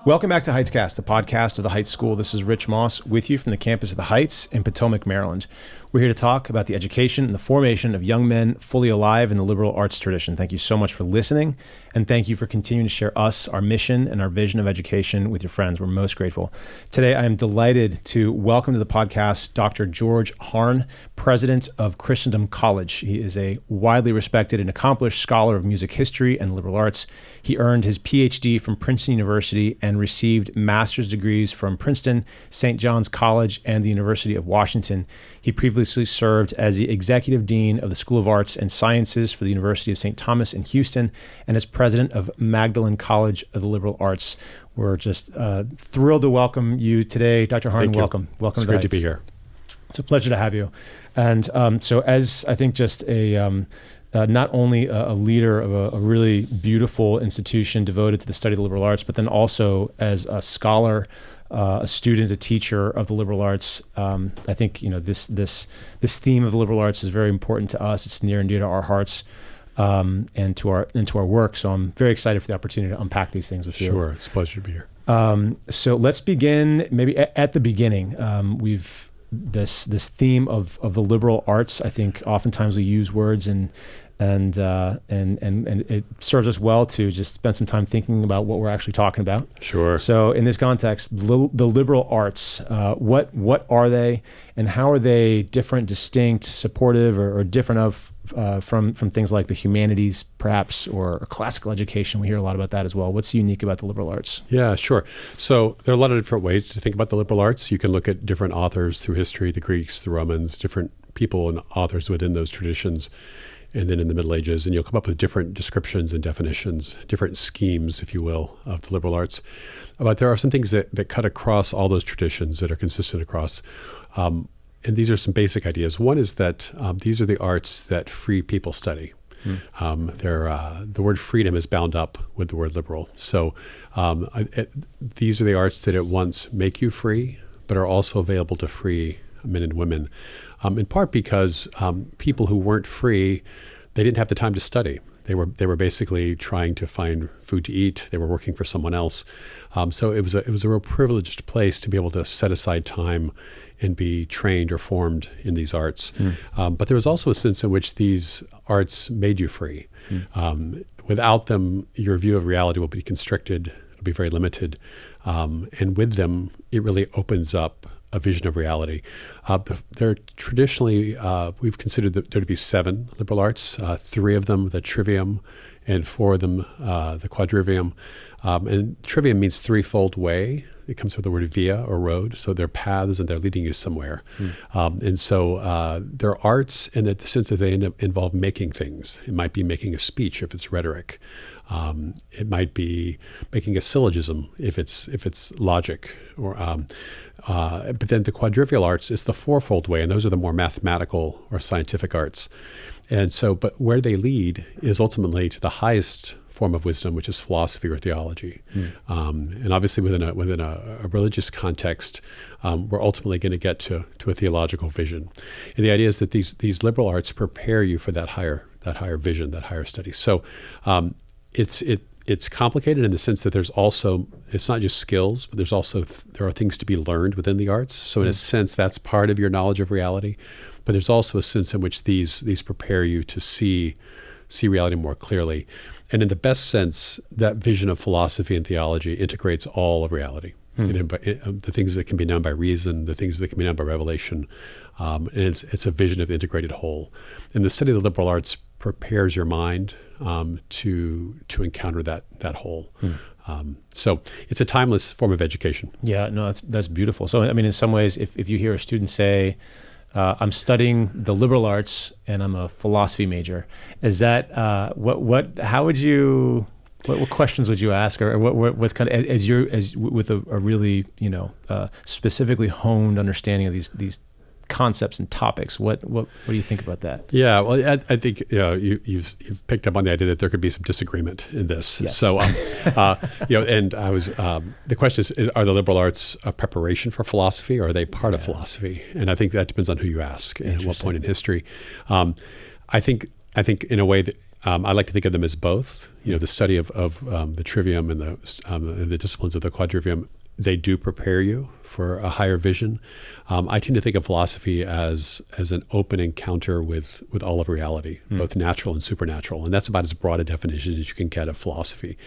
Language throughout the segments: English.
Welcome back to Heightscast, the podcast of the Heights School. This is Rich Moss with you from the campus of the Heights in Potomac, Maryland. We're here to talk about the education and the formation of young men fully alive in the liberal arts tradition. Thank you so much for listening, and thank you for continuing to share us, our mission, and our vision of education with your friends. We're most grateful. Today, I am delighted to welcome to the podcast Dr. George Harne, president of Christendom College. He is a widely respected and accomplished scholar of music history and liberal arts. He earned his PhD from Princeton University and received master's degrees from Princeton, St. John's College, and the University of Washington. He previously served as the executive dean of the School of Arts and Sciences for the University of St. Thomas in Houston and as president of Magdalen College of the Liberal Arts. We're just thrilled to welcome you today, Dr. Harne. Welcome. Welcome. It's great to be here. It's a pleasure to have you. And so as I think just not only a leader of a really beautiful institution devoted to the study of the liberal arts, but then also as a scholar, a student, a teacher of the liberal arts. I think this theme of the liberal arts is very important to us. It's near and dear to our hearts and to our work. So I'm very excited for the opportunity to unpack these things with you. Sure, it's a pleasure to be here. So let's begin maybe at the beginning. We've this theme of the liberal arts. I think oftentimes we use words and it serves us well to just spend some time thinking about what we're actually talking about. Sure. So in this context, the liberal arts, what are they, and how are they different, distinct, supportive, or different from things like the humanities, perhaps, or classical education? We hear a lot about that as well. What's unique about the liberal arts? Yeah, sure. So there are a lot of different ways to think about the liberal arts. You can look at different authors through history, the Greeks, the Romans, different people and authors within those traditions. And then in the Middle Ages, and you'll come up with different descriptions and definitions, different schemes, if you will, of the liberal arts. But there are some things that cut across all those traditions that are consistent across. And these are some basic ideas. One is that these are the arts that free people study. The word freedom is bound up with the word liberal. So these are the arts that at once make you free, but are also available to free men and women. In part because people who weren't free, they didn't have the time to study. They were basically trying to find food to eat. They were working for someone else. So it was a real privileged place to be able to set aside time and be trained or formed in these arts. But there was also a sense in which these arts made you free. Without them, your view of reality will be constricted. It'll be very limited. And with them, it really opens up a vision of reality. There traditionally, we've considered there to be 7 liberal arts, 3 of them the trivium, and 4 of them the quadrivium. And trivium means threefold way. It comes from the word via or road, so they're paths and they're leading you somewhere. And so they're arts in the sense that they involve making things. It might be making a speech if it's rhetoric. It might be making a syllogism if it's logic. But then the quadrivial arts is the fourfold way, and those are the more mathematical or scientific arts. And so, but where they lead is ultimately to the highest form of wisdom, which is philosophy or theology. And obviously within a religious context, we're ultimately going to get to a theological vision. And the idea is that these liberal arts prepare you for that higher vision, that higher study. So it's complicated in the sense that it's not just skills, but there are things to be learned within the arts. So in a sense, that's part of your knowledge of reality. But there's also a sense in which these prepare you to see reality more clearly. And in the best sense, that vision of philosophy and theology integrates all of reality. The things that can be known by reason, the things that can be known by revelation. And it's a vision of the integrated whole. And the study of the liberal arts prepares your mind to encounter that whole. So it's a timeless form of education. Yeah, no, that's beautiful. So I mean, in some ways, if you hear a student say, I'm studying the liberal arts and I'm a philosophy major, is that how would you? What questions would you ask, or what's kind of as with a really specifically honed understanding of these concepts and topics? What do you think about that? Yeah, well, I think you've picked up on the idea that there could be some disagreement in this. Yes. So, and I was the question is, are the liberal arts a preparation for philosophy, or are they part of philosophy? And I think that depends on who you ask and at what point in history. I think in a way that I like to think of them as both. The study of the trivium and the disciplines of the quadrivium, they do prepare you for a higher vision. I tend to think of philosophy as an open encounter with all of reality, both natural and supernatural, and that's about as broad a definition as you can get of philosophy.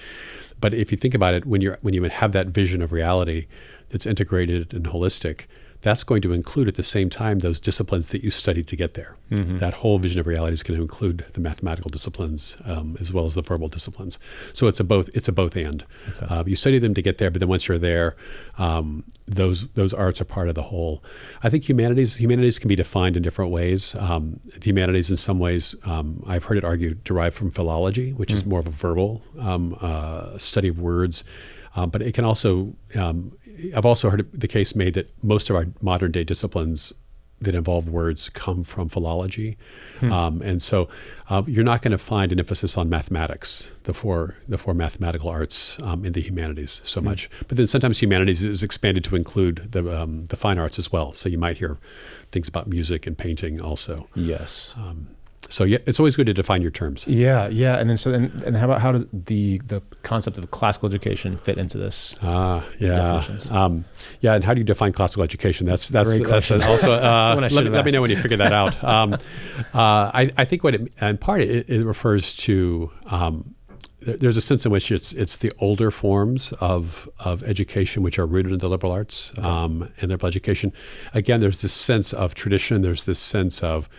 But if you think about it, when you have that vision of reality that's integrated and holistic, that's going to include at the same time those disciplines that you studied to get there. That whole vision of reality is going to include the mathematical disciplines as well as the verbal disciplines. So it's a both and. Okay. You study them to get there, but then once you're there, those arts are part of the whole. I think humanities can be defined in different ways. The humanities, in some ways, I've heard it argued, derive from philology, which is more of a verbal study of words. But it can also, I've also heard the case made that most of our modern day disciplines that involve words come from philology. And so you're not going to find an emphasis on mathematics, the four mathematical arts in the humanities so much. But then sometimes humanities is expanded to include the fine arts as well. So you might hear things about music and painting also. Yes. So yeah, it's always good to define your terms. Yeah. And then and how does the concept of classical education fit into this? Definitions? And how do you define classical education? That's also let me know when you figure that out. I think what in part it refers to. There's a sense in which it's the older forms of education which are rooted in the liberal arts and liberal education. Again, there's this sense of tradition. There's this sense of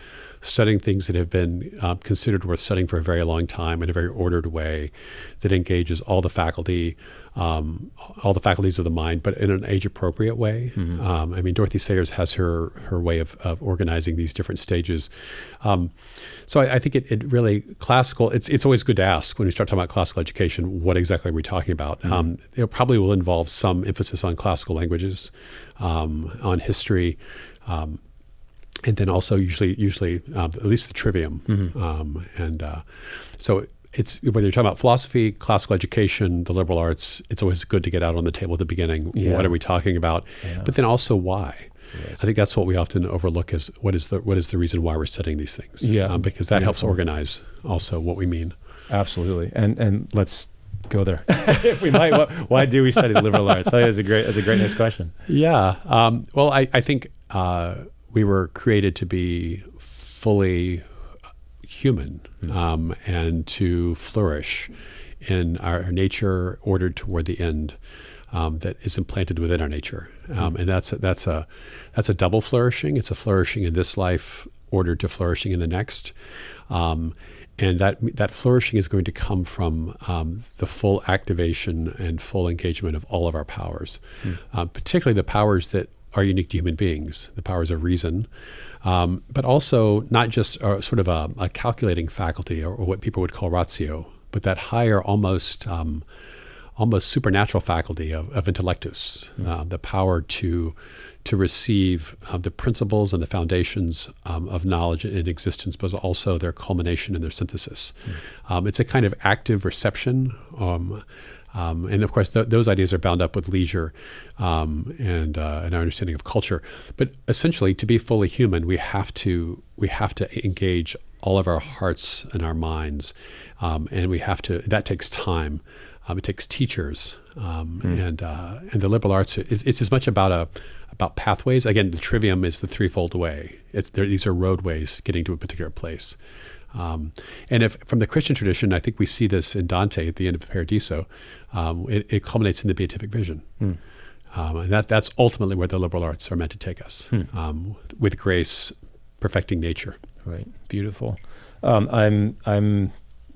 studying things that have been considered worth studying for a very long time in a very ordered way that engages all the faculties of the mind, but in an age-appropriate way. Dorothy Sayers has her way of organizing these different stages. So I think it really, classical, it's always good to ask when we start talking about classical education, what exactly are we talking about? It probably will involve some emphasis on classical languages, on history, and then also usually at least the trivium. So it's whether you're talking about philosophy, classical education, the liberal arts, it's always good to get out on the table at the beginning. Yeah. What are we talking about? Yeah. But then also why? Right. I think that's what we often overlook is what is the reason why we're studying these things? Yeah, because that helps organize also what we mean. Absolutely, and let's go there. If we might, why do we study the liberal arts? That's a great next question. Yeah. Well, I think we were created to be fully human and to flourish in our nature ordered toward the end that is implanted within our nature. And that's a double flourishing. It's a flourishing in this life ordered to flourishing in the next. And that flourishing is going to come from the full activation and full engagement of all of our powers, particularly the powers that are unique to human beings, the powers of reason, but also not just sort of a calculating faculty or what people would call ratio, but that higher, almost supernatural faculty of intellectus, the power to receive the principles and the foundations of knowledge in existence, but also their culmination and their synthesis. It's a kind of active reception. And of course, those ideas are bound up with leisure and our understanding of culture. But essentially, to be fully human, we have to engage all of our hearts and our minds, and we have to. That takes time. It takes teachers, and the liberal arts. It's as much about pathways. Again, the trivium is the threefold way. These are roadways getting to a particular place. And if from the Christian tradition, I think we see this in Dante at the end of Paradiso, it culminates in the beatific vision. And that's ultimately where the liberal arts are meant to take us, with grace, perfecting nature. Right. Beautiful. I'm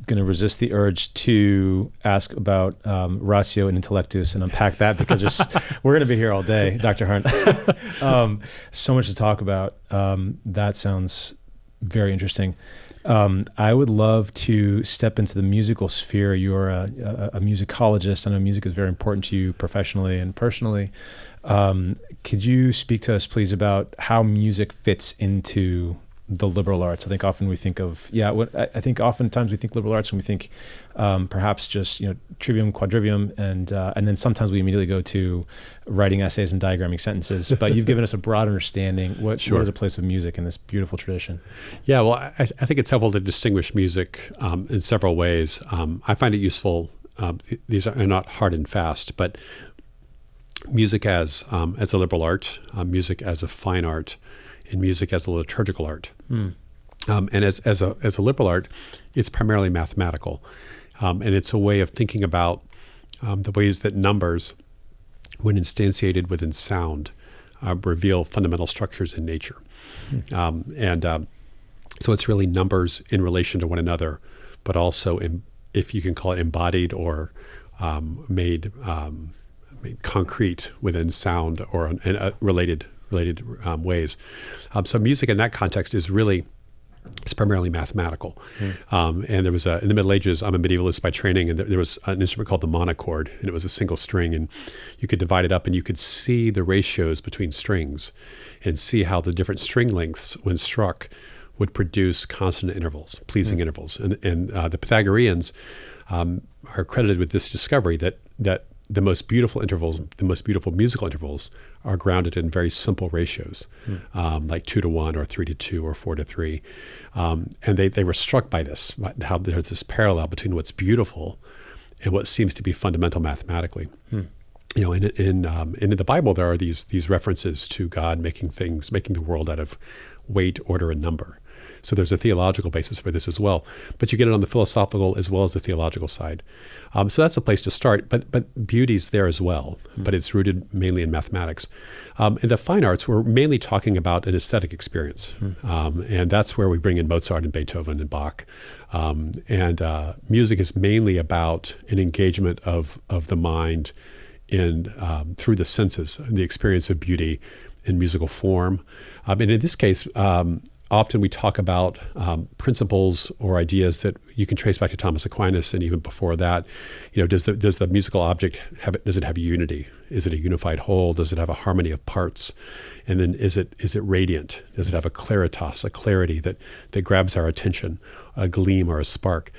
going to resist the urge to ask about ratio and intellectus and unpack that because we're going to be here all day, Dr. Harne. So much to talk about. That sounds very interesting. I would love to step into the musical sphere. You're a musicologist. I know music is very important to you professionally and personally. Could you speak to us, please, about how music fits into the liberal arts. I think often we think of, I think oftentimes we think liberal arts when we think perhaps just, trivium, quadrivium, and then sometimes we immediately go to writing essays and diagramming sentences. But you've given us a broad understanding. What is a place of music in this beautiful tradition? Yeah, well, I think it's helpful to distinguish music in several ways. I find it useful. These are not hard and fast, but music as a liberal art, music as a fine art, and music as a liturgical art. And as a liberal art, it's primarily mathematical, and it's a way of thinking about the ways that numbers, when instantiated within sound, reveal fundamental structures in nature. So it's really numbers in relation to one another, but also, if you can call it embodied or made concrete within sound or in related ways. So music in that context it's primarily mathematical. And there was in the Middle Ages, I'm a medievalist by training, and there was an instrument called the monochord, and it was a single string, and you could divide it up and you could see the ratios between strings and see how the different string lengths, when struck, would produce consonant intervals, pleasing intervals. And the Pythagoreans are credited with this discovery that the most beautiful intervals, the most beautiful musical intervals, are grounded in very simple ratios, like 2-1 or 3-2 or 4-3. And they were struck by this, how there's this parallel between what's beautiful and what seems to be fundamental mathematically. In the Bible, there are these references to God making the world out of weight, order, and number. So there's a theological basis for this as well. But you get it on the philosophical as well as the theological side. So that's a place to start. But beauty's there as well. But it's rooted mainly in mathematics. In the fine arts, we're mainly talking about an aesthetic experience. And that's where we bring in Mozart and Beethoven and Bach. And music is mainly about an engagement of the mind through the senses, and the experience of beauty in musical form. And in this case, often we talk about principles or ideas that you can trace back to Thomas Aquinas, and even before that. Does the musical object does it have unity? Is it a unified whole? Does it have a harmony of parts? And then is it radiant? Does it have a claritas, a clarity that grabs our attention, a gleam or a spark?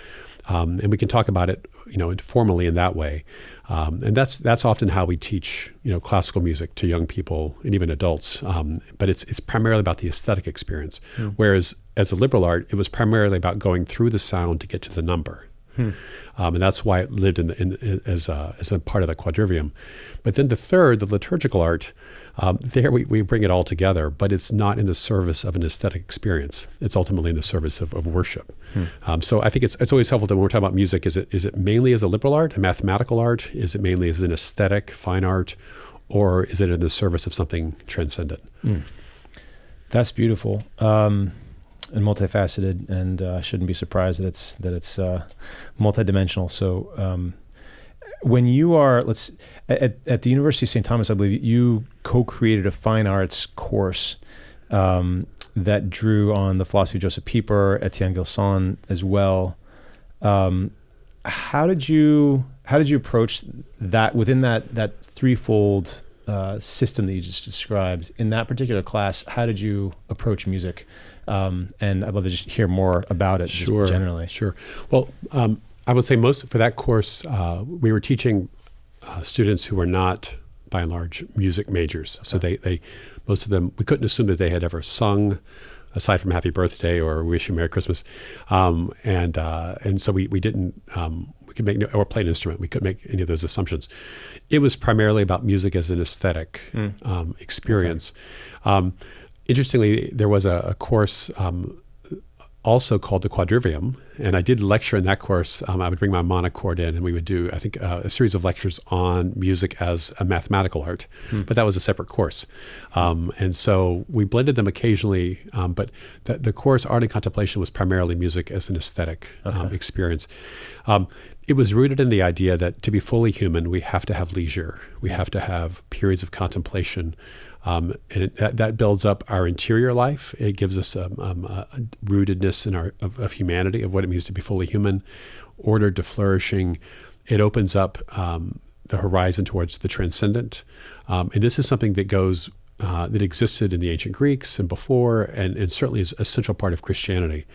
And we can talk about it, informally in that way. And that's often how we teach, classical music to young people and even adults. But it's primarily about the aesthetic experience. Whereas as a liberal art, it was primarily about going through the sound to get to the number. And that's why it lived as a part of the quadrivium. But then the third, the liturgical art, there we bring it all together, but it's not in the service of an aesthetic experience. It's ultimately in the service of worship. So I think it's always helpful when we're talking about music, is it mainly as a liberal art, a mathematical art? Is it mainly as an aesthetic, fine art? Or is it in the service of something transcendent? That's beautiful. And multifaceted, and I shouldn't be surprised that it's multidimensional. So when you are, at the University of St. Thomas, I believe you co-created a fine arts course that drew on the philosophy of Josef Pieper, Etienne Gilson as well. How did you approach that within that threefold system that you just described in that particular class? How did you approach music? And I'd love to just hear more about it. Sure, generally. Sure. Well, I would say for that course, we were teaching students who were not, by and large, music majors. So they most of them, we couldn't assume that they had ever sung, aside from Happy Birthday or Wish You Merry Christmas. And so we didn't, we could make, or play an instrument. We couldn't make any of those assumptions. It was primarily about music as an aesthetic experience. Okay. Interestingly, there was a course also called the Quadrivium, and I did lecture in that course. I would bring my monochord in, and we would do, I think, a series of lectures on music as a mathematical art, but that was a separate course. And so we blended them occasionally, but the course, Art and Contemplation, was primarily music as an aesthetic experience. It was rooted in the idea that to be fully human, we have to have leisure. We have to have periods of contemplation. And that builds up our interior life. It gives us a rootedness in of humanity, of what it means to be fully human, ordered to flourishing. It opens up the horizon towards the transcendent. And this is something that goes that existed in the ancient Greeks and before, and certainly is a central part of Christianity.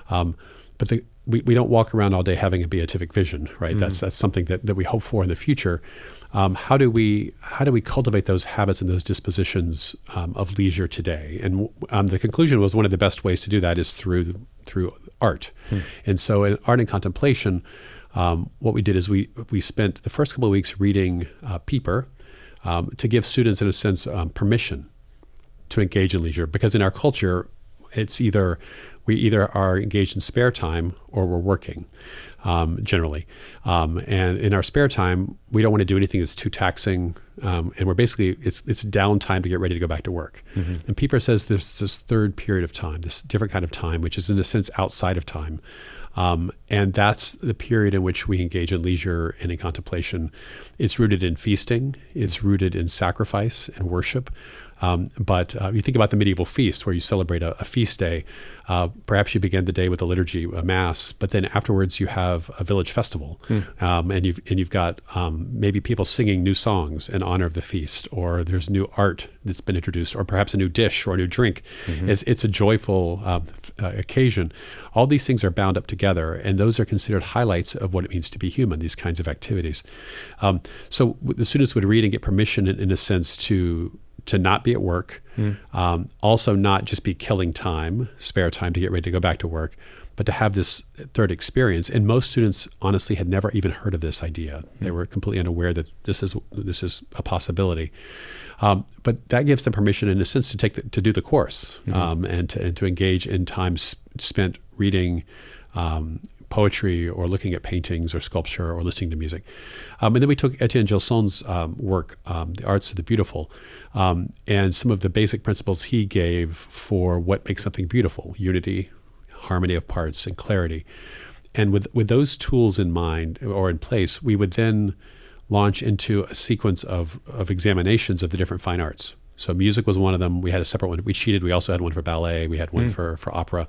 But we don't walk around all day having a beatific vision, right? That's something that we hope for in the future. How do we cultivate those habits and those dispositions of leisure today? And the conclusion was one of the best ways to do that is through art. And so in art and contemplation, what we did is we spent the first couple of weeks reading Pieper to give students, in a sense, permission to engage in leisure, because in our culture, it's we either are engaged in spare time or we're working, generally. And in our spare time, we don't want to do anything that's too taxing, and we're basically it's downtime to get ready to go back to work. And Pieper says there's this third period of time, this different kind of time, which is in a sense outside of time. And that's the period in which we engage in leisure and in contemplation. It's rooted in feasting. It's rooted in sacrifice and worship. But you think about the medieval feast where you celebrate a feast day. Perhaps you begin the day with a liturgy, a mass, but then afterwards you have a village festival, and you've got maybe people singing new songs in honor of the feast, or there's new art that's been introduced, or perhaps a new dish or a new drink. It's a joyful occasion. All these things are bound up together, and those are considered highlights of what it means to be human, these kinds of activities. So the students would read and get permission, in a sense, to not be at work, also not just be killing time, spare time to get ready to go back to work, but to have this third experience. And most students, honestly, had never even heard of this idea. They were completely unaware that this is a possibility. But that gives them permission, in a sense, to do the course, and to engage in time spent reading poetry or looking at paintings or sculpture or listening to music. And then we took Etienne Gilson's work, The Arts of the Beautiful, and some of the basic principles he gave for what makes something beautiful: unity, harmony of parts, and clarity. And with those tools in mind or in place, we would then launch into a sequence of examinations of the different fine arts. So music was one of them. We had a separate one. We cheated. We also had one for ballet. We had one for opera.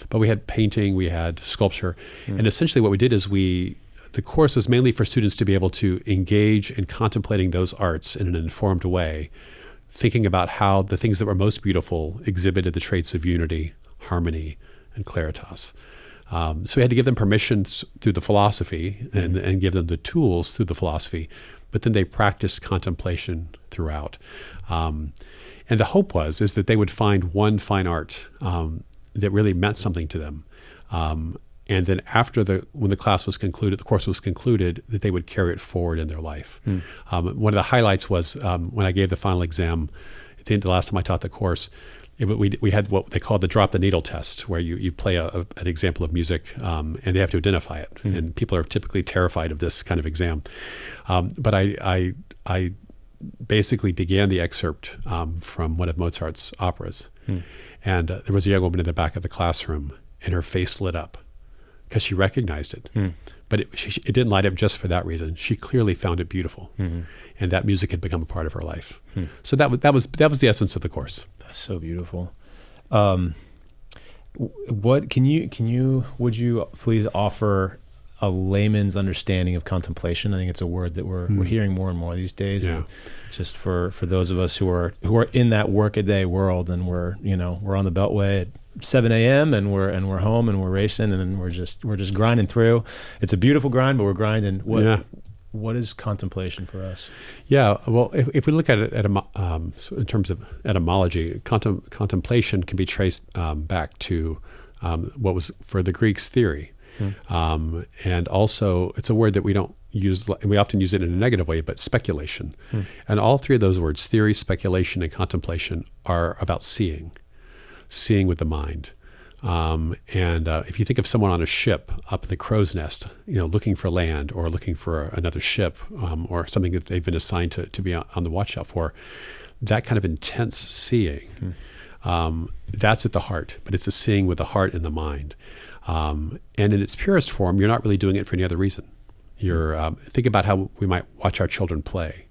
But we had painting. We had sculpture. And essentially what we did is the course was mainly for students to be able to engage in contemplating those arts in an informed way, thinking about how the things that were most beautiful exhibited the traits of unity, harmony, and claritas. So we had to give them permission through the philosophy and give them the tools through the philosophy, but then they practiced contemplation throughout. And the hope is that they would find one fine art that really meant something to them. And then when the class was concluded, the course was concluded, that they would carry it forward in their life. One of the highlights was when I gave the final exam, I think the last time I taught the course, we had what they called the drop the needle test, where you play an example of music and they have to identify it. And people are typically terrified of this kind of exam. But I basically began the excerpt from one of Mozart's operas. And there was a young woman in the back of the classroom, and her face lit up because she recognized it. But it didn't light up just for that reason. She clearly found it beautiful, and that music had become a part of her life. So that was the essence of the course. That's so beautiful. Would you please offer a layman's understanding of contemplation? I think it's a word that we're hearing more and more these days. Yeah. And just for those of us who are in that work-a-day world, and we're on the Beltway at 7 a.m. and we're home and we're racing and we're just grinding through. It's a beautiful grind, but we're grinding. What is contemplation for us? Yeah, well, if we look at it in terms of etymology, contemplation can be traced back to what was for the Greeks theory. And also, it's a word that we don't use, and we often use it in a negative way, but speculation. And all three of those words, theory, speculation, and contemplation, are about seeing with the mind. And if you think of someone on a ship up in the crow's nest, looking for land or looking for another ship or something that they've been assigned to be on the watch out for, that kind of intense seeing, that's at the heart, but it's a seeing with the heart and the mind. And in its purest form, you're not really doing it for any other reason. Think about how we might watch our children play,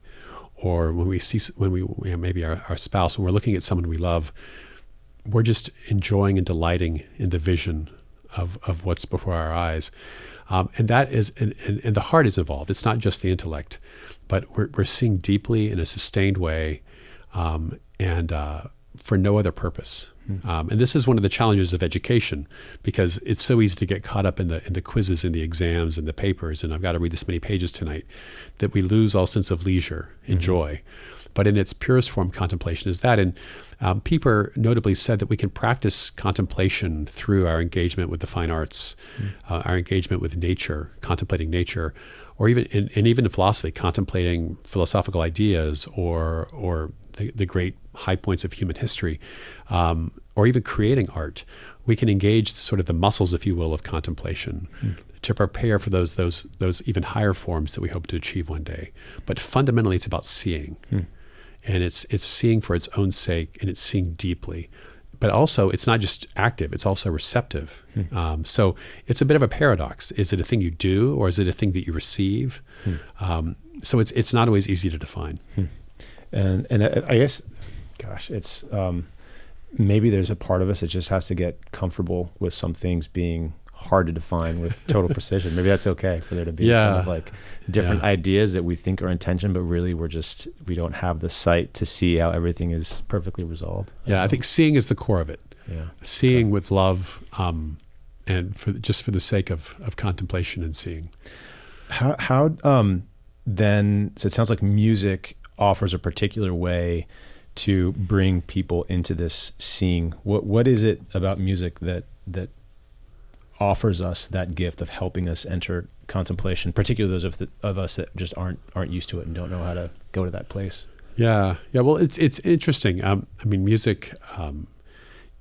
or when we maybe our spouse, when we're looking at someone we love, we're just enjoying and delighting in the vision of what's before our eyes. And that is, and the heart is involved. It's not just the intellect, but we're seeing deeply in a sustained way. And and for no other purpose. And this is one of the challenges of education, because it's so easy to get caught up in the quizzes and the exams and the papers, and I've got to read this many pages tonight, that we lose all sense of leisure and joy. But in its purest form, contemplation is that. And Pieper notably said that we can practice contemplation through our engagement with the fine arts, our engagement with nature, contemplating nature, or even in philosophy, contemplating philosophical ideas or the great high points of human history, or even creating art. We can engage sort of the muscles, if you will, of contemplation to prepare for those even higher forms that we hope to achieve one day. But fundamentally, it's about seeing. And it's seeing for its own sake, and it's seeing deeply. But also, it's not just active, it's also receptive. So it's a bit of a paradox. Is it a thing you do, or is it a thing that you receive? So it's not always easy to define. And I guess, gosh, it's maybe there's a part of us that just has to get comfortable with some things being hard to define with total precision. Maybe that's okay for there to be kind of like different ideas that we think are intention, but really we don't have the sight to see how everything is perfectly resolved. I think seeing is the core of it. Seeing with love, and for the sake of contemplation and seeing. How then, so it sounds like music offers a particular way to bring people into this seeing. What is it about music that offers us that gift of helping us enter contemplation, particularly those of us that just aren't used to it and don't know how to go to that place? Well, it's interesting. I mean, music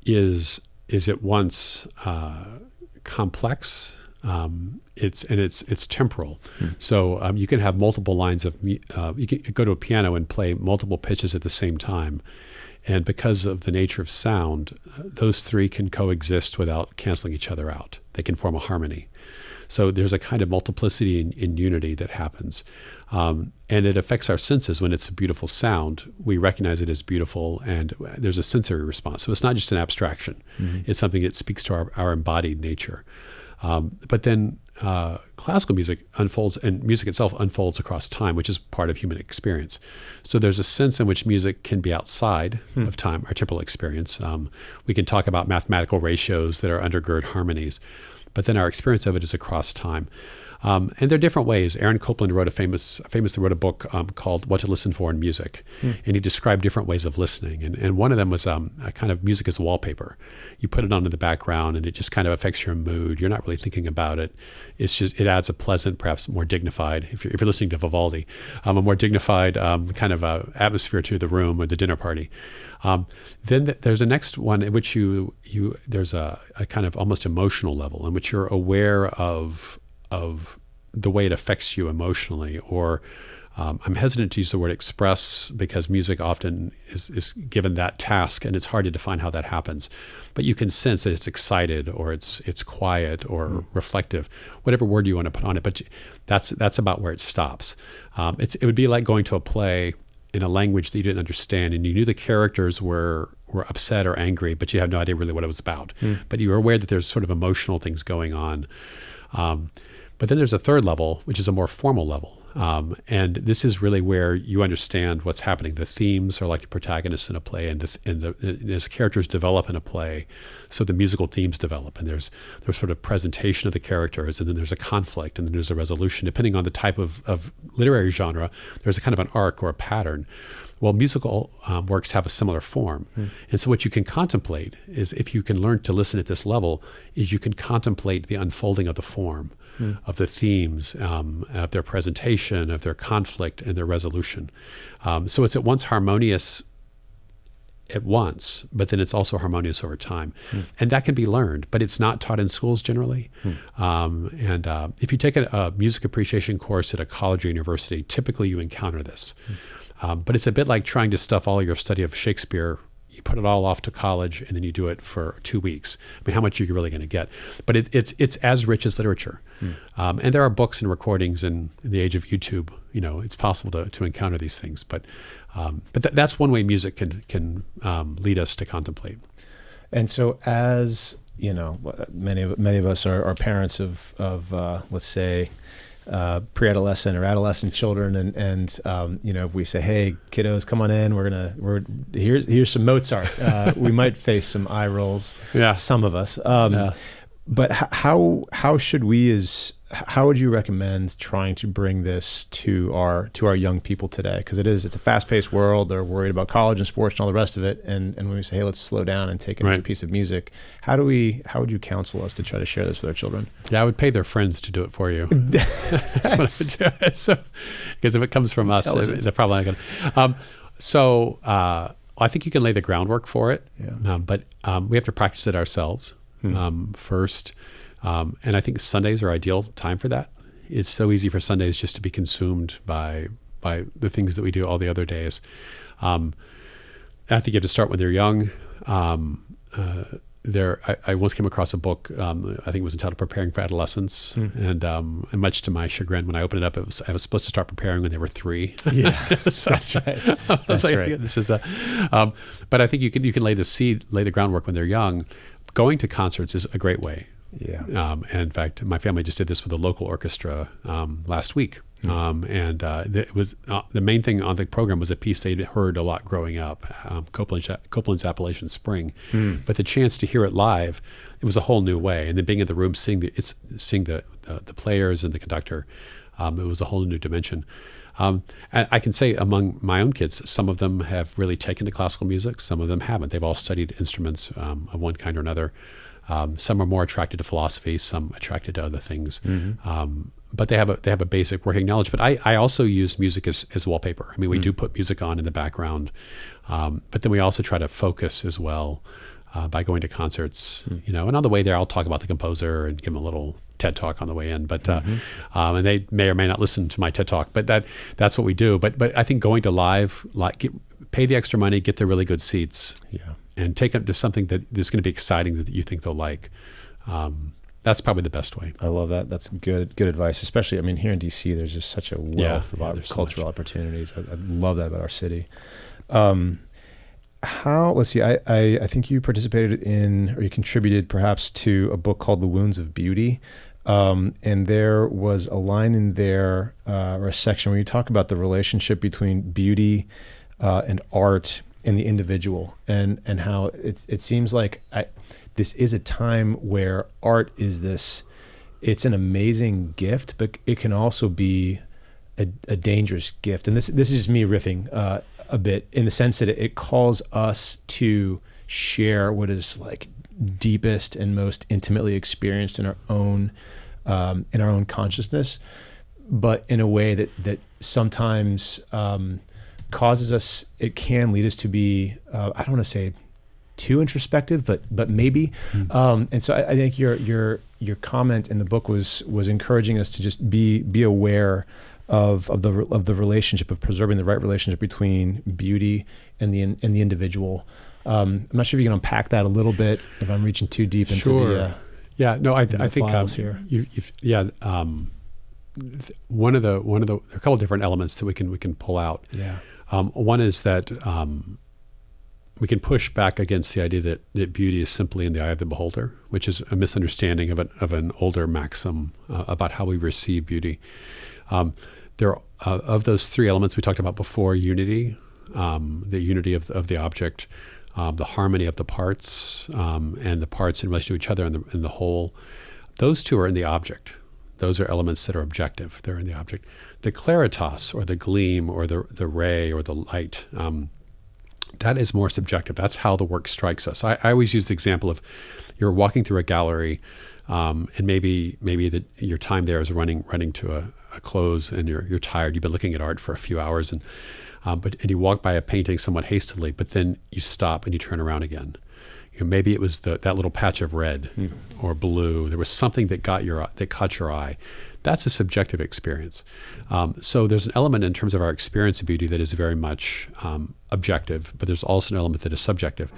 is at once complex. It's temporal. So you can have multiple lines of you can go to a piano and play multiple pitches at the same time, and because of the nature of sound, those three can coexist without canceling each other out. They can form a harmony. So there's a kind of multiplicity in unity that happens, and it affects our senses. When it's a beautiful sound, we recognize it as beautiful, and there's a sensory response. So it's not just an abstraction; it's something that speaks to our embodied nature. But then classical music unfolds, and music itself unfolds across time, which is part of human experience. So there's a sense in which music can be outside of time, our temporal experience. We can talk about mathematical ratios that are undergird harmonies, but then our experience of it is across time. And there are different ways. Aaron Copland famously wrote a book called What to Listen For in Music. And he described different ways of listening. And one of them was a kind of music as wallpaper. You put it onto the background and it just kind of affects your mood. You're not really thinking about it. It adds a pleasant, perhaps more dignified, if you're listening to Vivaldi, a more dignified kind of atmosphere to the room or the dinner party. Then there's a next one in which there's a kind of almost emotional level in which you're aware of the way it affects you emotionally, or I'm hesitant to use the word express because music often is given that task, and it's hard to define how that happens. But you can sense that it's excited, or it's quiet, or reflective, whatever word you want to put on it. But that's about where it stops. It would be like going to a play in a language that you didn't understand, and you knew the characters were upset or angry, but you had no idea really what it was about. But you were aware that there's sort of emotional things going on. But then there's a third level, which is a more formal level. And this is really where you understand what's happening. The themes are like the protagonists in a play, and as characters develop in a play, so the musical themes develop. And there's sort of presentation of the characters, and then there's a conflict, and then there's a resolution. Depending on the type of literary genre, there's a kind of an arc or a pattern. Well, musical works have a similar form. And so what you can contemplate is, if you can learn to listen at this level, is you can contemplate the unfolding of the form, of the themes, of their presentation, of their conflict, and their resolution. So it's at once harmonious at once, but then it's also harmonious over time. And that can be learned, but it's not taught in schools generally. And if you take a music appreciation course at a college or university, typically you encounter this. But it's a bit like trying to stuff all your study of Shakespeare. You put it all off to college, and then you do it for 2 weeks. I mean, how much are you really going to get? But it's as rich as literature. And there are books and recordings, and in the age of YouTube, it's possible to encounter these things. But that's one way music can lead us to contemplate. And so, as many of us are parents of let's say, pre-adolescent or adolescent children, and if we say, hey kiddos, come on in, here's some Mozart, we might face some eye rolls, some of us. But how would you recommend trying to bring this to our young people today? Because it's a fast-paced world. They're worried about college and sports and all the rest of it. And when we say, hey, let's slow down and take in this piece of music, how would you counsel us to try to share this with our children? Yeah, I would pay their friends to do it for you. That's what I would do. So, because if it comes from us, they're probably not going to. I think you can lay the groundwork for it, but we have to practice it ourselves first. And I think Sundays are ideal time for that. It's so easy for Sundays just to be consumed by the things that we do all the other days. I think you have to start when they're young. I once came across a book, I think it was entitled Preparing for Adolescence. And much to my chagrin, when I opened it up, I was supposed to start preparing when they were 3. Yeah, that's right. That's right. This is but I think you can lay the groundwork when they're young. Going to concerts is a great way. Yeah. And in fact, my family just did this with a local orchestra last week. It was the main thing on the program was a piece they'd heard a lot growing up, Copeland's Appalachian Spring. But the chance to hear it live, it was a whole new way. And then being in the room, seeing the players and the conductor, it was a whole new dimension. And I can say among my own kids, some of them have really taken to classical music. Some of them haven't. They've all studied instruments of one kind or another. Some are more attracted to philosophy, some attracted to other things. But they have a basic working knowledge. But I also use music as wallpaper. I mean, we do put music on in the background, but then we also try to focus as well by going to concerts. And on the way there, I'll talk about the composer and give them a little TED talk on the way in. But and they may or may not listen to my TED talk. But that's what we do. But I think going to live, pay the extra money, get the really good seats. Yeah. And take them to something that is going to be exciting that you think they'll like. That's probably the best way. I love that. That's good advice. Especially, I mean, here in DC, there's just such a wealth of cultural opportunities. I love that about our city. Let's see, I think you participated in, or you contributed perhaps to a book called The Wounds of Beauty. And there was a line in there, or a section where you talk about the relationship between beauty and art in the individual, and how it seems like this is a time where art is it's an amazing gift, but it can also be a dangerous gift. And this is me riffing a bit in the sense that it calls us to share what is like deepest and most intimately experienced in our own consciousness, but in a way that sometimes causes us, it can lead us to be, I don't want to say too introspective, but maybe. And so I think your comment in the book was encouraging us to just be aware of the relationship, of preserving the right relationship between beauty and the individual. I'm not sure if you can unpack that a little bit, if I'm reaching too deep into the I think here. One of the a couple of different elements that we can pull out. Yeah. One is that we can push back against the idea that beauty is simply in the eye of the beholder, which is a misunderstanding of an older maxim about how we receive beauty. There are, of those 3 elements we talked about before: unity, the unity of the object, the harmony of the parts, and the parts in relation to each other and the whole. Those 2 are in the object. Those are elements that are objective. They're in the object. The claritas, or the gleam, or the ray, or the light, that is more subjective. That's how the work strikes us. I always use the example of you're walking through a gallery, and maybe your time there is running to a close, and you're tired. You've been looking at art for a few hours, and you walk by a painting somewhat hastily, but then you stop and you turn around again. Maybe it was that little patch of red or blue. There was something that caught your eye. That's a subjective experience. So there's an element in terms of our experience of beauty that is very much objective, but there's also an element that is subjective.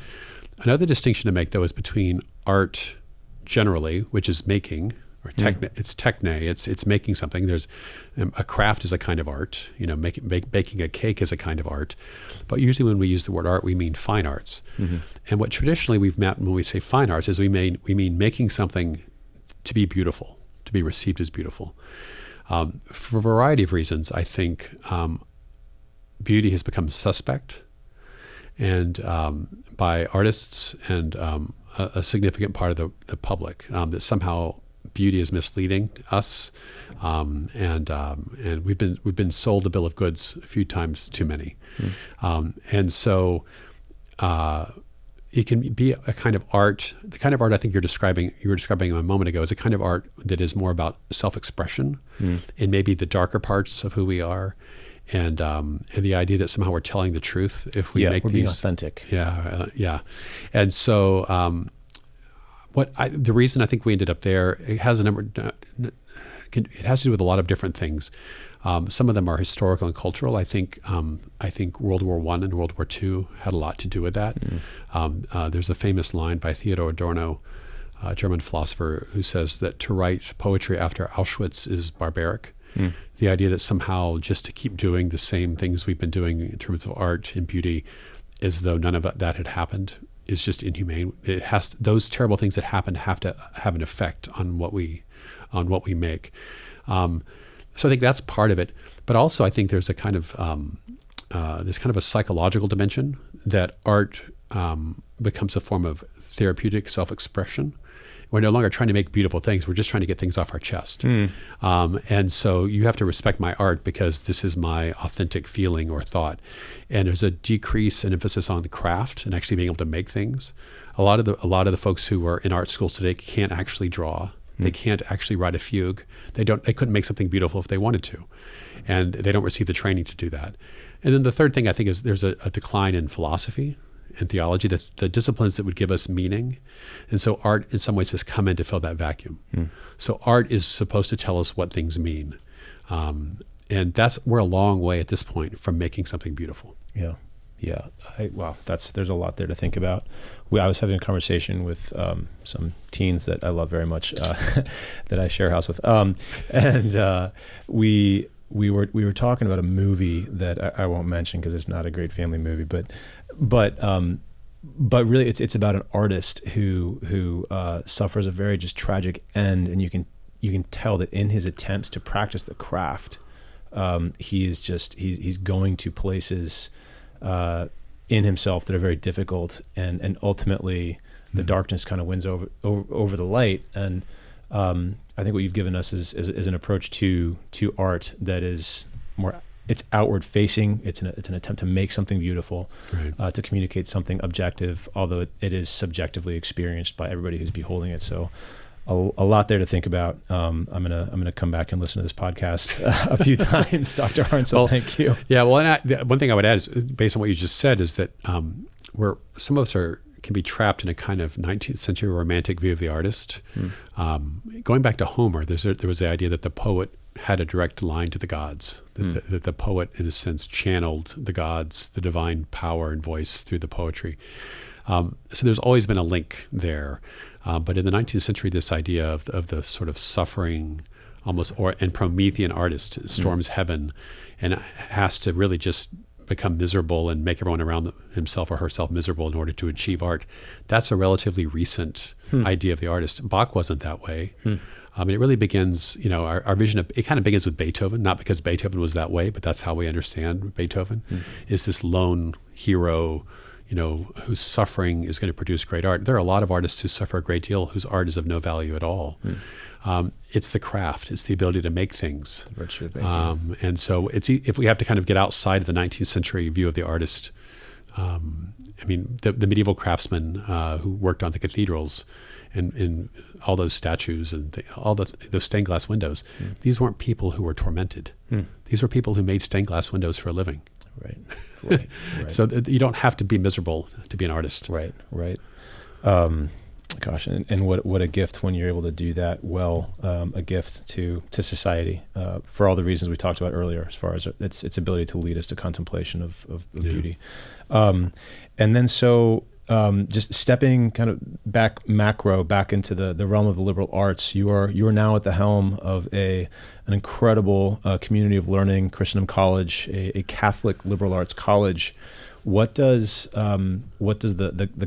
Another distinction to make, though, is between art generally, which is making, or it's techne, it's making something. There's a craft is a kind of art. Baking a cake is a kind of art. But usually when we use the word art, we mean fine arts. And what traditionally we've meant when we say fine arts is we mean making something to be beautiful, to be received as beautiful. For a variety of reasons, I think beauty has become suspect, and by artists and a significant part of the public, that somehow beauty is misleading us, and we've been sold a bill of goods a few times too many, and so it can be a kind of art. The kind of art I think you were describing a moment ago is a kind of art that is more about self-expression and maybe the darker parts of who we are, and the idea that somehow we're telling the truth if we make we're these being authentic. And so the reason I think we ended up there, it has it has to do with a lot of different things. Some of them are historical and cultural. I think World War I and World War II had a lot to do with that. There's a famous line by Theodor Adorno, a German philosopher, who says that to write poetry after Auschwitz is barbaric. The idea that somehow just to keep doing the same things we've been doing in terms of art and beauty, as though none of that had happened, is just inhumane. Those terrible things that happen have to have an effect on what we make. So I think that's part of it, but also I think there's a kind of a psychological dimension that art becomes a form of therapeutic self-expression. We're no longer trying to make beautiful things. We're just trying to get things off our chest. And so you have to respect my art because this is my authentic feeling or thought. And there's a decrease in emphasis on craft and actually being able to make things. A lot of the folks who are in art schools today can't actually draw. They can't actually write a fugue. They couldn't make something beautiful if they wanted to. And they don't receive the training to do that. And then the third thing I think is there's a decline in philosophy and theology, the disciplines that would give us meaning. And so art in some ways has come in to fill that vacuum. So art is supposed to tell us what things mean. And we're a long way at this point from making something beautiful. Yeah. There's a lot there to think about. I was having a conversation with some teens that I love very much, that I share a house with, and we were talking about a movie that I won't mention because it's not a great family movie, but really it's about an artist who suffers a very just tragic end, and you can tell that in his attempts to practice the craft, he's going to places in himself that are very difficult, and ultimately the darkness kind of wins over the light. And I think what you've given us is an approach to art that is more, it's outward facing. It's an attempt to make something beautiful, right. To communicate something objective, although it is subjectively experienced by everybody who's beholding it. So a lot there to think about. I'm gonna come back and listen to this podcast a few times, Dr. Harne. So thank you. Yeah. Well, and one thing I would add is, based on what you just said, is that where some of us can be trapped in a kind of 19th century romantic view of the artist. Going back to Homer, there was the idea that the poet had a direct line to the gods. That the poet, in a sense, channeled the gods, the divine power and voice through the poetry. So there's always been a link there. But in the 19th century, this idea of the sort of suffering, and Promethean artist storms heaven and has to really just become miserable and make everyone around himself or herself miserable in order to achieve art. That's a relatively recent idea of the artist. Bach wasn't that way. It really begins, our vision of it kind of begins with Beethoven, not because Beethoven was that way, but that's how we understand Beethoven, is this lone hero, whose suffering is going to produce great art. There are a lot of artists who suffer a great deal, whose art is of no value at all. It's the craft. It's the ability to make things. The virtue of making. And so if we have to kind of get outside of the 19th century view of the artist, the medieval craftsmen who worked on the cathedrals and all those statues and all those stained glass windows, these weren't people who were tormented. These were people who made stained glass windows for a living. Right. So you don't have to be miserable to be an artist. Right. Gosh, and what a gift when you're able to do that well, a gift to society, for all the reasons we talked about earlier, as far as its ability to lead us to contemplation of beauty. And then just stepping kind of back into the realm of the liberal arts, you are now at the helm of an incredible community of learning, Christendom College, a Catholic liberal arts college. What does the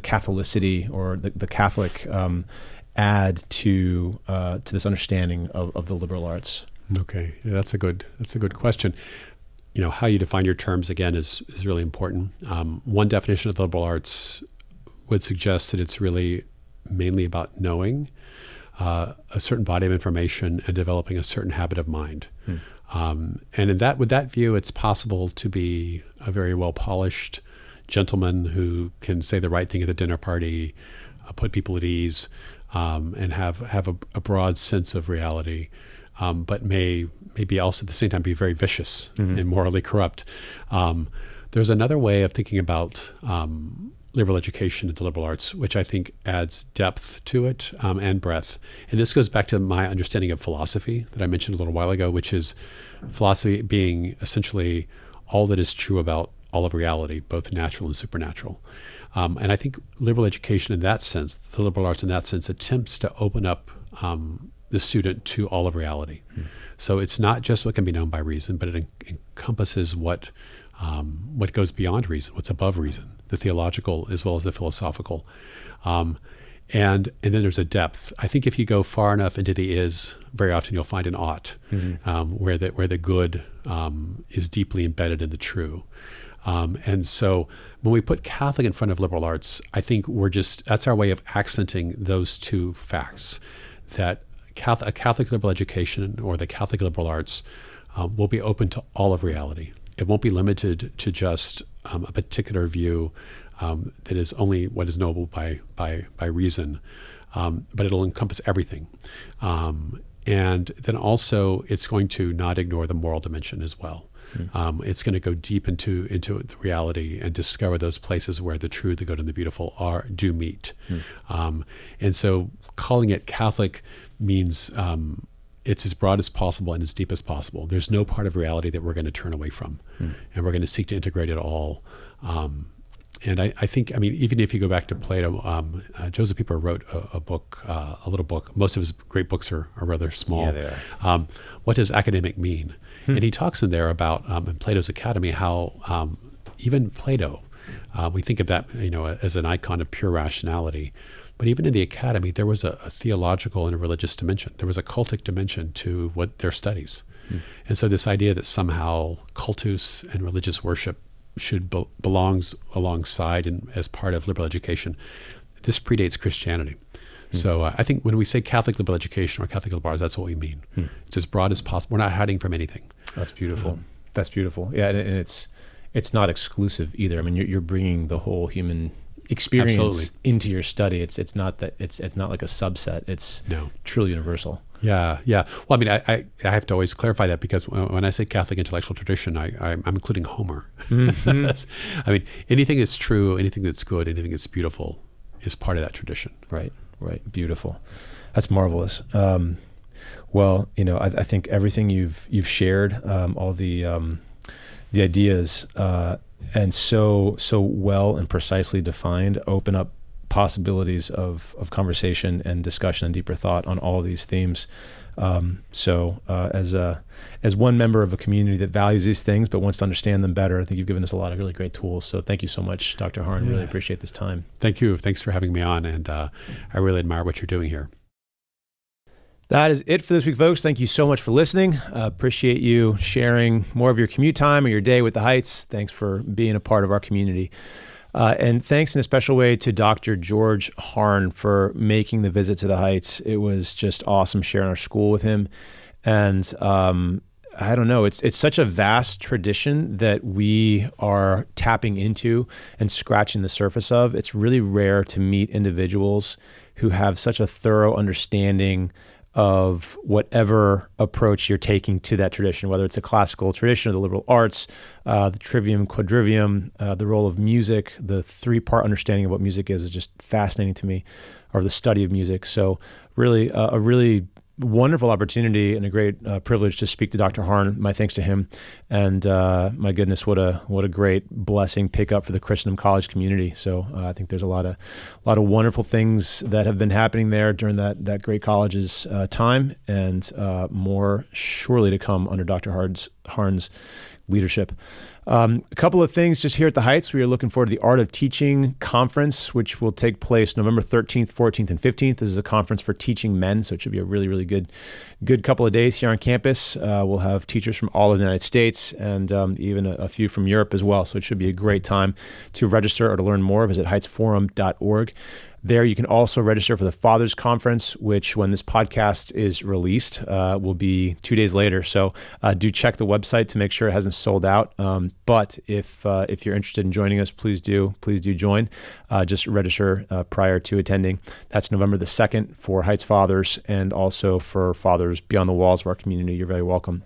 Catholicity or the Catholic add to this understanding of the liberal arts? Okay, yeah, that's a good question. How you define your terms again is really important. One definition of the liberal arts would suggest that it's really mainly about knowing a certain body of information and developing a certain habit of mind. And with that view, it's possible to be a very well polished gentleman who can say the right thing at the dinner party, put people at ease, and have a broad sense of reality. But maybe also at the same time be very vicious and morally corrupt. There's another way of thinking about liberal education and the liberal arts, which I think adds depth to it and breadth. And this goes back to my understanding of philosophy that I mentioned a little while ago, which is philosophy being essentially all that is true about all of reality, both natural and supernatural. And I think liberal education in that sense, the liberal arts in that sense, attempts to open up the student to all of reality. So it's not just what can be known by reason, but it encompasses what goes beyond reason, what's above reason, the theological as well as the philosophical. And then there's a depth. I think if you go far enough into the is, very often you'll find an ought, where the good is deeply embedded in the true. And so when we put Catholic in front of liberal arts, I think that's our way of accenting those two facts, that a Catholic liberal education or the Catholic liberal arts will be open to all of reality. It won't be limited to just a particular view that is only what is knowable by reason, but it'll encompass everything. And then also it's going to not ignore the moral dimension as well. It's going to go deep into the reality and discover those places where the true, the good, and the beautiful do meet. And so calling it Catholic means it's as broad as possible and as deep as possible. There's no part of reality that we're going to turn away from, and we're going to seek to integrate it all. And I think, even if you go back to Plato, Josef Pieper wrote a little book. Most of his great books are rather small. Yeah, they are. What does academic mean? And he talks in there about, in Plato's Academy, how even Plato, we think of that as an icon of pure rationality. But even in the academy, there was a theological and a religious dimension. There was a cultic dimension to their studies. And so this idea that somehow cultus and religious worship belongs alongside and as part of liberal education, this predates Christianity. So I think when we say Catholic liberal education or Catholic liberal arts, that's what we mean. It's as broad as possible. We're not hiding from anything. That's beautiful. That's beautiful. Yeah, and it's not exclusive either. You're bringing the whole human experience Absolutely. into your study. It's not that it's not like a subset. It's truly universal. Yeah. Well, I have to always clarify that, because when I say Catholic intellectual tradition, I'm including Homer. Anything that's true, anything that's good, anything that's beautiful is part of that tradition. Right. Beautiful. That's marvelous. Well, I think everything you've shared, all the ideas, and so well and precisely defined, open up possibilities of conversation and discussion and deeper thought on all of these themes. As one member of a community that values these things but wants to understand them better, I think you've given us a lot of really great tools. So thank you so much, Dr. Harne. Really appreciate this time. Thank you. Thanks for having me on, and I really admire what you're doing here. That is it for this week, folks. Thank you so much for listening. Appreciate you sharing more of your commute time or your day with the Heights. Thanks for being a part of our community. And thanks in a special way to Dr. George Harne for making the visit to the Heights. It was just awesome sharing our school with him. And I don't know, it's such a vast tradition that we are tapping into and scratching the surface of. It's really rare to meet individuals who have such a thorough understanding of whatever approach you're taking to that tradition, whether it's a classical tradition or the liberal arts, the trivium, quadrivium, the role of music, the three-part understanding of what music is just fascinating to me, or the study of music. So really, a really wonderful opportunity and a great privilege to speak to Dr. Harne. My thanks to him, and my goodness, what a great blessing pickup for the Christendom College community. So I think there's a lot of wonderful things that have been happening there during that great college's time, and more surely to come under Dr. Harne's leadership. A couple of things just here at the Heights. We are looking forward to the Art of Teaching Conference, which will take place November 13th, 14th, and 15th. This is a conference for teaching men, so it should be a really, really good couple of days here on campus. We'll have teachers from all of the United States and even a few from Europe as well, so it should be a great time. To register or to learn more, visit heightsforum.org. There, you can also register for the Fathers Conference, which, when this podcast is released, will be 2 days later. So do check the website to make sure it hasn't sold out. But if you're interested in joining us, please do join. Just register prior to attending. That's November the 2nd for Heights Fathers, and also for Fathers beyond the walls of our community. You're very welcome.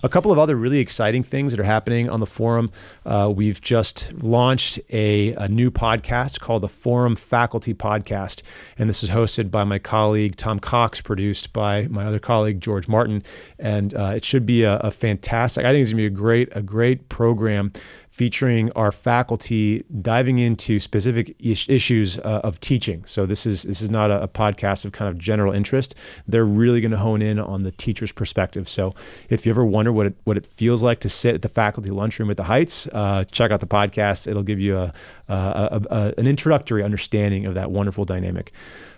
A couple of other really exciting things that are happening on the forum. We've just launched a new podcast called the Forum Faculty Podcast, and this is hosted by my colleague Tom Cox, produced by my other colleague George Martin, and it should be a fantastic. I think it's going to be a great program featuring our faculty diving into specific issues of teaching. So this is not a podcast of kind of general interest. They're really going to hone in on the teacher's perspective. So if you ever wonder what it feels like to sit at the faculty lunchroom at the Heights, check out the podcast. It'll give you an introductory understanding of that wonderful dynamic.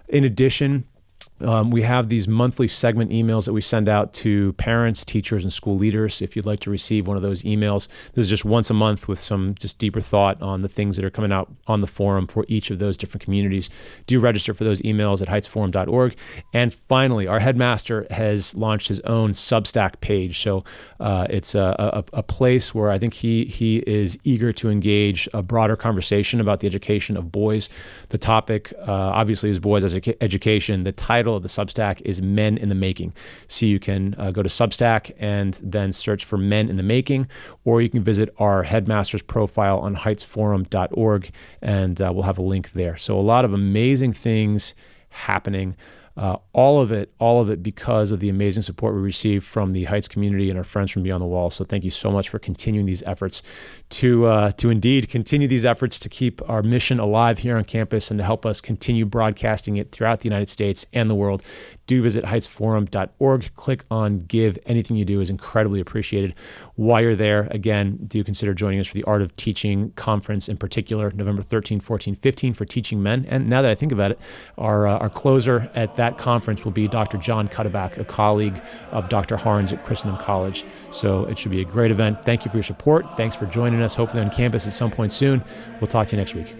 In addition, we have these monthly segment emails that we send out to parents, teachers, and school leaders. If you'd like to receive one of those emails, this is just once a month with some just deeper thought on the things that are coming out on the forum for each of those different communities. Do register for those emails at heightsforum.org. And finally, our headmaster has launched his own Substack page. So it's a place where I think he is eager to engage a broader conversation about the education of boys. The topic, obviously, is boys as education. The title of the Substack is Men in the Making. So you can go to Substack and then search for Men in the Making, or you can visit our headmaster's profile on heightsforum.org, and we'll have a link there. So a lot of amazing things happening. All of it because of the amazing support we receive from the Heights community and our friends from Beyond the Wall. So thank you so much for continuing these efforts to indeed continue these efforts to keep our mission alive here on campus and to help us continue broadcasting it throughout the United States and the world. Do visit heightsforum.org. Click on Give. Anything you do is incredibly appreciated. While you're there, again, do consider joining us for the Art of Teaching Conference, in particular, November 13, 14, 15 for teaching men. And now that I think about it, our closer at that conference will be Dr. John Cuddeback, a colleague of Dr. Harne's at Christendom College. So it should be a great event. Thank you for your support. Thanks for joining us, hopefully on campus at some point soon. We'll talk to you next week.